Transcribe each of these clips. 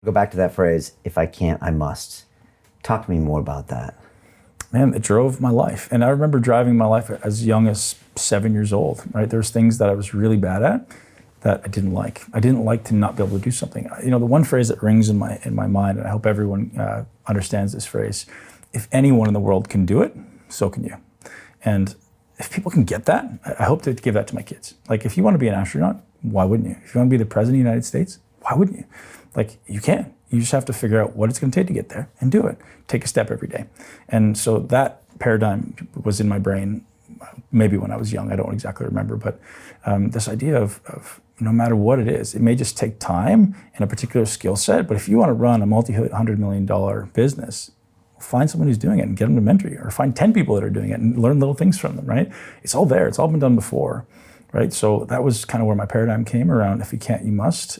Go back to that phrase, if I can't, I must. Talk to me more about that. Man, it drove my life. And I remember driving my life as young as 7 years old, right? There's things that I was really bad at that I didn't like. I didn't like to not be able to do something. You know, the one phrase that rings in my mind, and I hope everyone understands this phrase, if anyone in the world can do it, so can you. And if people can get that, I hope to give that to my kids. Like, if you want to be an astronaut, why wouldn't you? If you want to be the president of the United States, why wouldn't you? Like, you can. You just have to figure out what it's going to take to get there and do it. Take a step every day. And so that paradigm was in my brain, maybe when I was young, I don't exactly remember, but this idea of no matter what it is, it may just take time and a particular skill set, but if you want to run a multi-$100 million business, find someone who's doing it and get them to mentor you, or find 10 people that are doing it and learn little things from them, right? It's all there. It's all been done before, right? So that was kind of where my paradigm came around. If you can't, you must.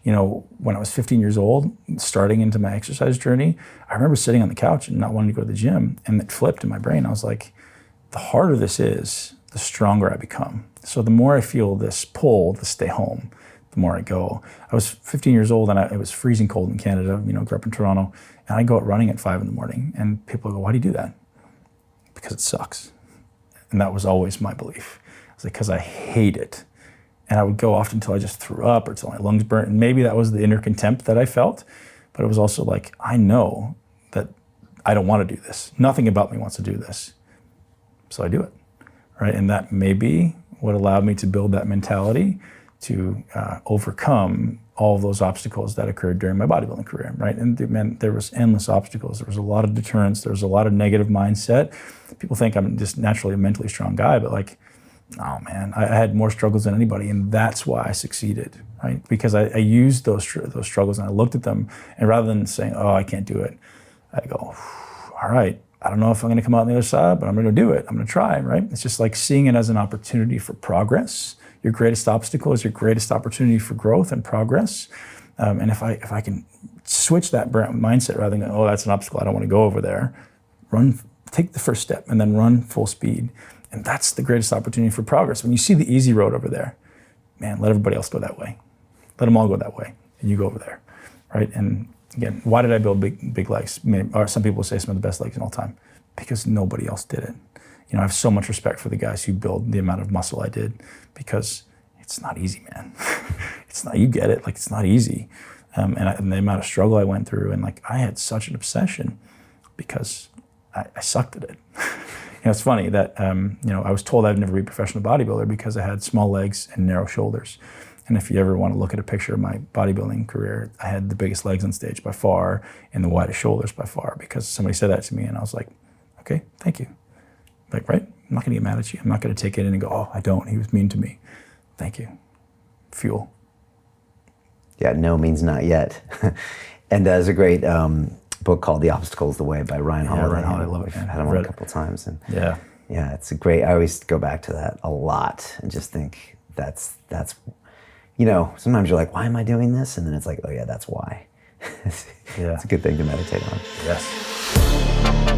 You know, when I was 15 years old, starting into my exercise journey, I remember sitting on the couch and not wanting to go to the gym, and it flipped in my brain. I was like, the harder this is, the stronger I become. So the more I feel this pull to stay home, the more I go. I was 15 years old and it was freezing cold in Canada, you know, grew up in Toronto, and I go out running at 5 in the morning, and people go, why do you do that? Because it sucks. And that was always my belief. I was like, because I hate it. And I would go often until I just threw up or until my lungs burnt. And maybe that was the inner contempt that I felt, but it was also like, I know that I don't want to do this. Nothing about me wants to do this. So I do it, right? And that may be what allowed me to build that mentality to overcome all of those obstacles that occurred during my bodybuilding career, right? And man, there was endless obstacles. There was a lot of deterrence. There was a lot of negative mindset. People think I'm just naturally a mentally strong guy, but like, oh man, I had more struggles than anybody, and that's why I succeeded, right? Because I used those struggles and I looked at them, and rather than saying, oh, I can't do it, I go, all right, I don't know if I'm gonna come out on the other side, but I'm gonna do it. I'm gonna try, right? It's just like seeing it as an opportunity for progress. Your greatest obstacle is your greatest opportunity for growth and progress. And if I can switch that mindset rather than, oh, that's an obstacle, I don't wanna go over there, take the first step and then run full speed. And that's the greatest opportunity for progress. When you see the easy road over there, man, let everybody else go that way. Let them all go that way, and you go over there, right? And again, why did I build big legs? Or some people say some of the best legs in all time, because nobody else did it. You know, I have so much respect for the guys who build the amount of muscle I did, because it's not easy, man. It's not, you get it, like it's not easy. And the amount of struggle I went through, and like I had such an obsession because I sucked at it. You know, it's funny that, you know, I was told I'd never be a professional bodybuilder because I had small legs and narrow shoulders. And if you ever want to look at a picture of my bodybuilding career, I had the biggest legs on stage by far and the widest shoulders by far, because somebody said that to me and I was like, okay, thank you. Like, right? I'm not gonna get mad at you. I'm not gonna take it in and go, oh, I don't, he was mean to me. Thank you. Fuel. Yeah, no means not yet. And there's a great book called The Obstacle is the Way by Ryan Holiday. Ryan Holiday, I love it. I've had him on a couple of times. And yeah, it's a great, I always go back to that a lot and just think that's, you know, sometimes you're like, why am I doing this? And then it's like, oh yeah, that's why. It's a good thing to meditate on. Yes.